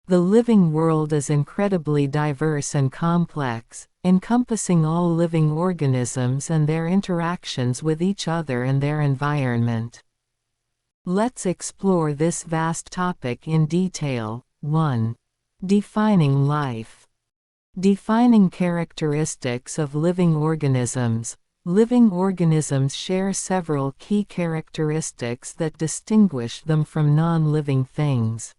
The living world is incredibly diverse and complex, encompassing all living organisms and their interactions with each other and their environment. Let's explore this vast topic in detail. 1. Defining life. Defining characteristics of living organisms. Living organisms share several key characteristics that distinguish them from non-living things.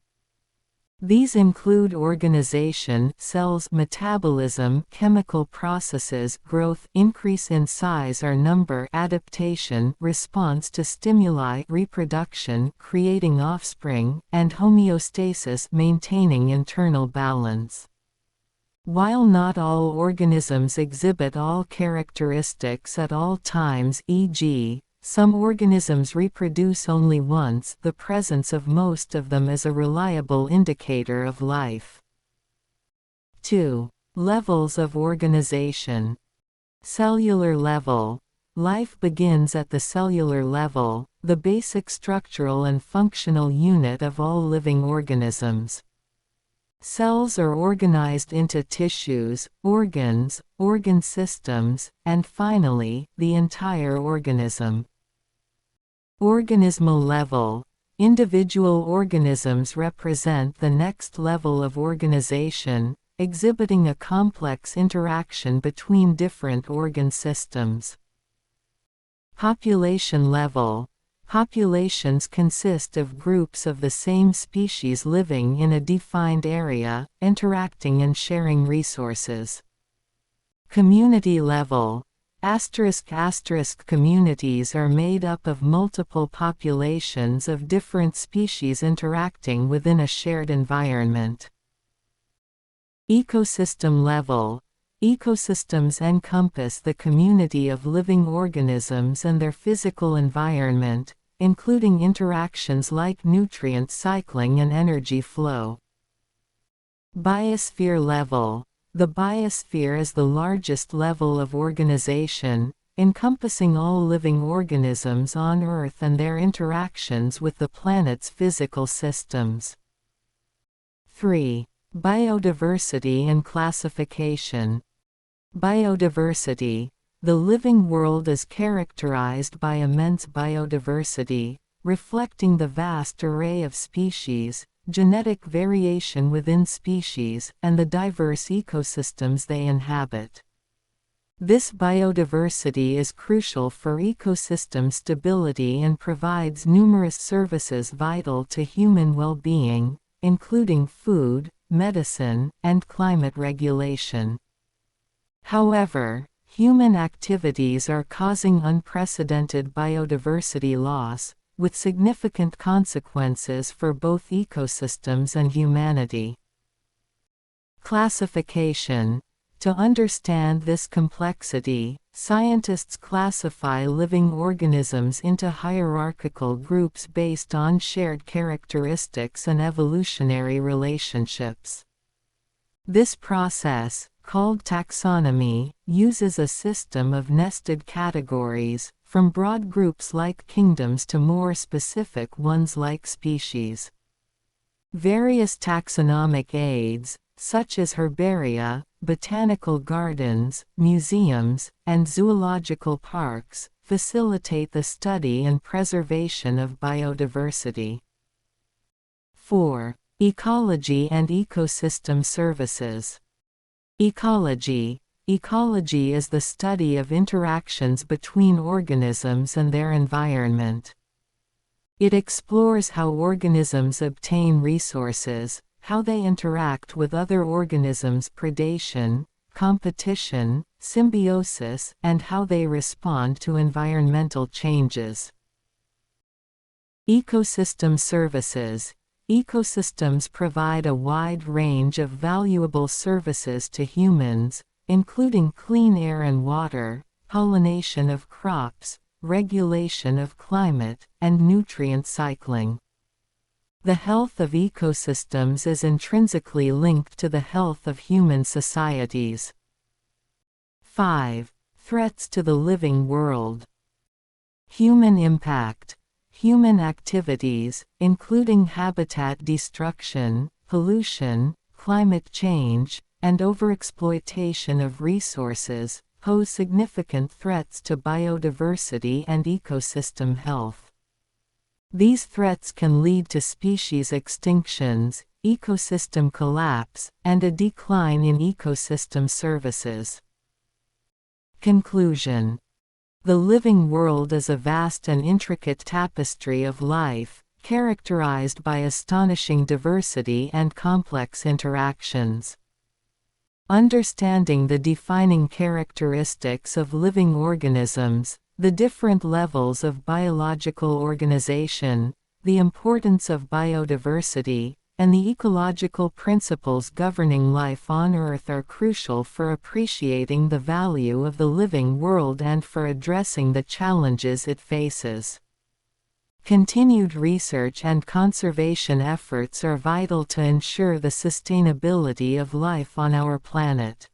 These include organization, cells, metabolism, chemical processes, growth, increase in size or number, adaptation, response to stimuli, reproduction, creating offspring, and homeostasis, maintaining internal balance. While not all organisms exhibit all characteristics at all times, e.g., some organisms reproduce only once, the presence of most of them is a reliable indicator of life. 2. Levels of organization. Cellular level. Life begins at the cellular level, the basic structural and functional unit of all living organisms. Cells are organized into tissues, organs, organ systems, and finally, the entire organism. Organismal level. Individual organisms represent the next level of organization, exhibiting a complex interaction between different organ systems. Population level. Populations consist of groups of the same species living in a defined area, interacting and sharing resources. Community level. Communities are made up of multiple populations of different species interacting within a shared environment. Ecosystem level. Ecosystems encompass the community of living organisms and their physical environment, including interactions like nutrient cycling and energy flow. Biosphere level. The biosphere is the largest level of organization, encompassing all living organisms on Earth and their interactions with the planet's physical systems. 3. Biodiversity and classification. Biodiversity. The living world is characterized by immense biodiversity, reflecting the vast array of species, genetic variation within species, and the diverse ecosystems they inhabit. This biodiversity is crucial for ecosystem stability and provides numerous services vital to human well-being, including food, medicine, and climate regulation. However, human activities are causing unprecedented biodiversity loss, with significant consequences for both ecosystems and humanity. Classification. To understand this complexity, scientists classify living organisms into hierarchical groups based on shared characteristics and evolutionary relationships. This process, called taxonomy, uses a system of nested categories, from broad groups like kingdoms to more specific ones like species. Various taxonomic aids, such as herbaria, botanical gardens, museums, and zoological parks, facilitate the study and preservation of biodiversity. 4. Ecology and ecosystem services. Ecology. Ecology is the study of interactions between organisms and their environment. It explores how organisms obtain resources, how they interact with other organisms, predation, competition, symbiosis, and how they respond to environmental changes. Ecosystem services. Ecosystems provide a wide range of valuable services to humans, including clean air and water, pollination of crops, regulation of climate, and nutrient cycling. The health of ecosystems is intrinsically linked to the health of human societies. 5. Threats to the living world. Human impact. Human activities, including habitat destruction, pollution, climate change, and overexploitation of resources pose significant threats to biodiversity and ecosystem health. These threats can lead to species extinctions, ecosystem collapse, and a decline in ecosystem services. Conclusion. The living world is a vast and intricate tapestry of life, characterized by astonishing diversity and complex interactions. Understanding the defining characteristics of living organisms, the different levels of biological organization, the importance of biodiversity, and the ecological principles governing life on Earth are crucial for appreciating the value of the living world and for addressing the challenges it faces. Continued research and conservation efforts are vital to ensure the sustainability of life on our planet.